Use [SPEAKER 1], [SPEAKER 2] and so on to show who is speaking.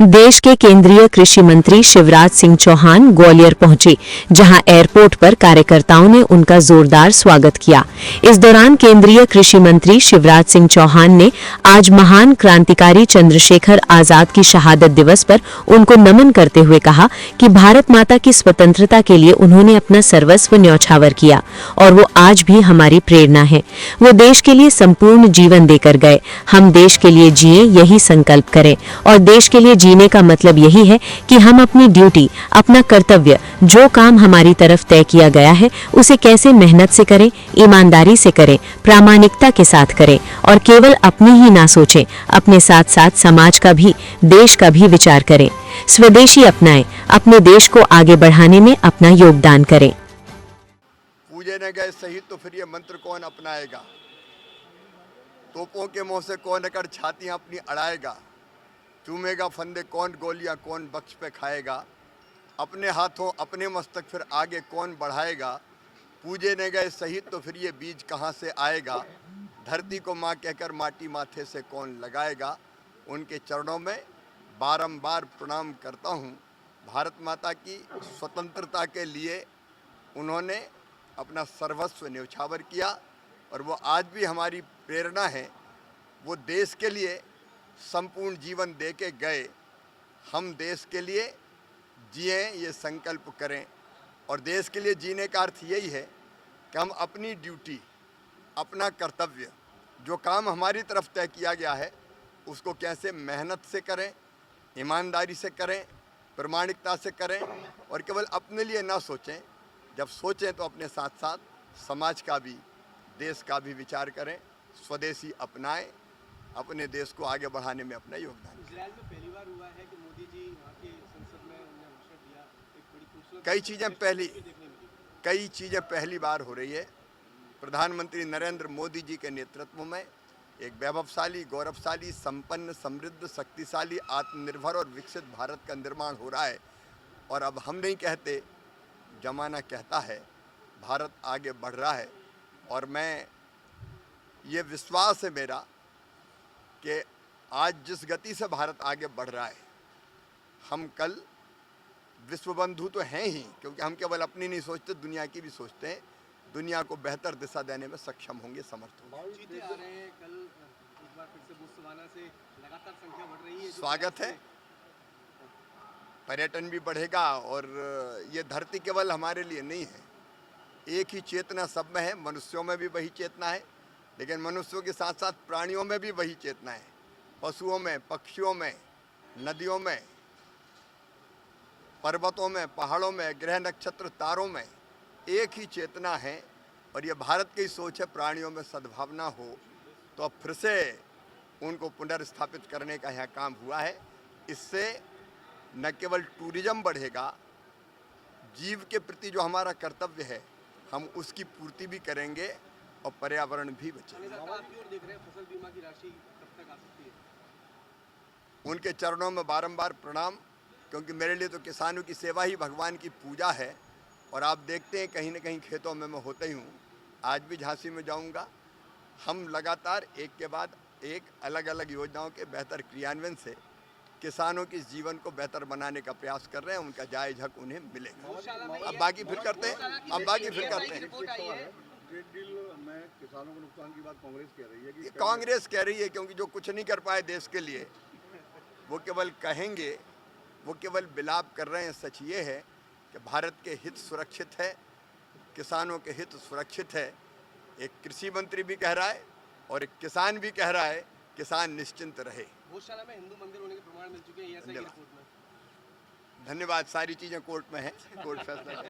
[SPEAKER 1] देश के केंद्रीय कृषि मंत्री शिवराज सिंह चौहान ग्वालियर पहुंचे, जहां एयरपोर्ट पर कार्यकर्ताओं ने उनका जोरदार स्वागत किया। इस दौरान केंद्रीय कृषि मंत्री शिवराज सिंह चौहान ने आज महान क्रांतिकारी चंद्रशेखर आजाद की शहादत दिवस पर उनको नमन करते हुए कहा कि भारत माता की स्वतंत्रता के लिए उन्होंने अपना सर्वस्व न्यौछावर किया और वो आज भी हमारी प्रेरणा है। वो देश के लिए संपूर्ण जीवन देकर गए। हम देश के लिए जिए, यही संकल्प करें और देश के लिए जीने का मतलब यही है कि हम अपनी ड्यूटी, अपना कर्तव्य, जो काम हमारी तरफ तय किया गया है उसे कैसे मेहनत से करें, ईमानदारी से करें, प्रामाणिकता के साथ करें और केवल अपनी ही ना सोचें, अपने साथ साथ समाज का भी, देश का भी विचार करें। स्वदेशी अपनाएं, अपने देश को आगे बढ़ाने में अपना योगदान करें।
[SPEAKER 2] पूजे न गए शहीद तो फिर ये मंत्र कौन अपनाएगा? तोपों के मुंह से कौन अगर छातियां अपनी अड़ाएगा? चूमेगा फंदे कौन गोलियां, कौन बख्श पे खाएगा? अपने हाथों अपने मस्तक फिर आगे कौन बढ़ाएगा? पूजे न गए शहीद तो फिर ये बीज कहाँ से आएगा? धरती को माँ कहकर माटी माथे से कौन लगाएगा? उनके चरणों में बारंबार प्रणाम करता हूँ। भारत माता की स्वतंत्रता के लिए उन्होंने अपना सर्वस्व न्यौछावर किया और वो आज भी हमारी प्रेरणा है। वो देश के लिए संपूर्ण जीवन दे के गए। हम देश के लिए जिए, ये संकल्प करें और देश के लिए जीने का अर्थ यही है कि हम अपनी ड्यूटी, अपना कर्तव्य, जो काम हमारी तरफ तय किया गया है उसको कैसे मेहनत से करें, ईमानदारी से करें, प्रामाणिकता से करें और केवल अपने लिए ना सोचें। जब सोचें तो अपने साथ साथ समाज का भी, देश का भी विचार करें। स्वदेशी अपनाएं, अपने देश को आगे बढ़ाने में अपना योगदान।
[SPEAKER 3] इजराइल में पहली बार हुआ है कि मोदी जी वहाँ के संसद में उन्होंने भाषण दिया। एक बड़ी खूबसूरत
[SPEAKER 2] कई चीज़ें पहली बार हो रही है। प्रधानमंत्री नरेंद्र मोदी जी के नेतृत्व में एक वैभवशाली, गौरवशाली, संपन्न, समृद्ध, शक्तिशाली, आत्मनिर्भर और विकसित भारत का निर्माण हो रहा है। और अब हम नहीं कहते, जमाना कहता है, भारत आगे बढ़ रहा है। और मैं, ये विश्वास है मेरा कि आज जिस गति से भारत आगे बढ़ रहा है, हम कल विश्व बंधु तो हैं ही, क्योंकि हम केवल अपनी नहीं सोचते, दुनिया की भी सोचते हैं। दुनिया को बेहतर दिशा देने में सक्षम होंगे, समर्थ होंगे।
[SPEAKER 3] जीते आ रहे हैं, कल एक बार फिर से बोत्सवाना से लगातार संख्या बढ़ रही है।
[SPEAKER 2] स्वागत है, पर्यटन भी बढ़ेगा और ये धरती केवल हमारे लिए नहीं है। एक ही चेतना सब में है, मनुष्यों में भी वही चेतना है, लेकिन मनुष्यों के साथ साथ प्राणियों में भी वही चेतना है। पशुओं में, पक्षियों में, नदियों में, पर्वतों में, पहाड़ों में, ग्रह नक्षत्र तारों में एक ही चेतना है। और ये भारत की सोच है, प्राणियों में सद्भावना हो। तो अब फिर से उनको पुनर्स्थापित करने का यहाँ काम हुआ है। इससे न केवल टूरिज्म बढ़ेगा, जीव के प्रति जो हमारा कर्तव्य है हम उसकी पूर्ति भी करेंगे और पर्यावरण भी बचेगा।
[SPEAKER 3] फसल बीमा की राशि कब तक आ सकती है?
[SPEAKER 2] उनके चरणों में बारंबार प्रणाम, क्योंकि मेरे लिए तो किसानों की सेवा ही भगवान की पूजा है। और आप देखते हैं कहीं न कहीं खेतों में मैं होता ही हूँ। आज भी झांसी में जाऊँगा। हम लगातार एक के बाद एक अलग अलग योजनाओं के बेहतर क्रियान्वयन से किसानों के जीवन को बेहतर बनाने का प्रयास कर रहे हैं। उनका जायज़ हक उन्हें मिलेगा। अब बाकी फिर करते हैं।
[SPEAKER 4] ट्रेड डील में किसानों को नुकसान की बात कांग्रेस कह रही है कि
[SPEAKER 2] कांग्रेस कह रही है, क्योंकि जो कुछ नहीं कर पाए देश के लिए वो केवल कहेंगे, वो केवल विलाप कर रहे हैं। सच ये है कि भारत के हित सुरक्षित है, किसानों के हित सुरक्षित है। एक कृषि मंत्री भी कह रहा है और एक किसान भी कह रहा है, किसान निश्चिंत रहे।
[SPEAKER 3] गौशाला में हिंदू मंदिर होने के प्रमाण मिल चुके हैं, ये ऐसा ही रिपोर्ट में।
[SPEAKER 2] धन्यवाद। सारी चीज़ें कोर्ट में हैं, कोर्ट फैसला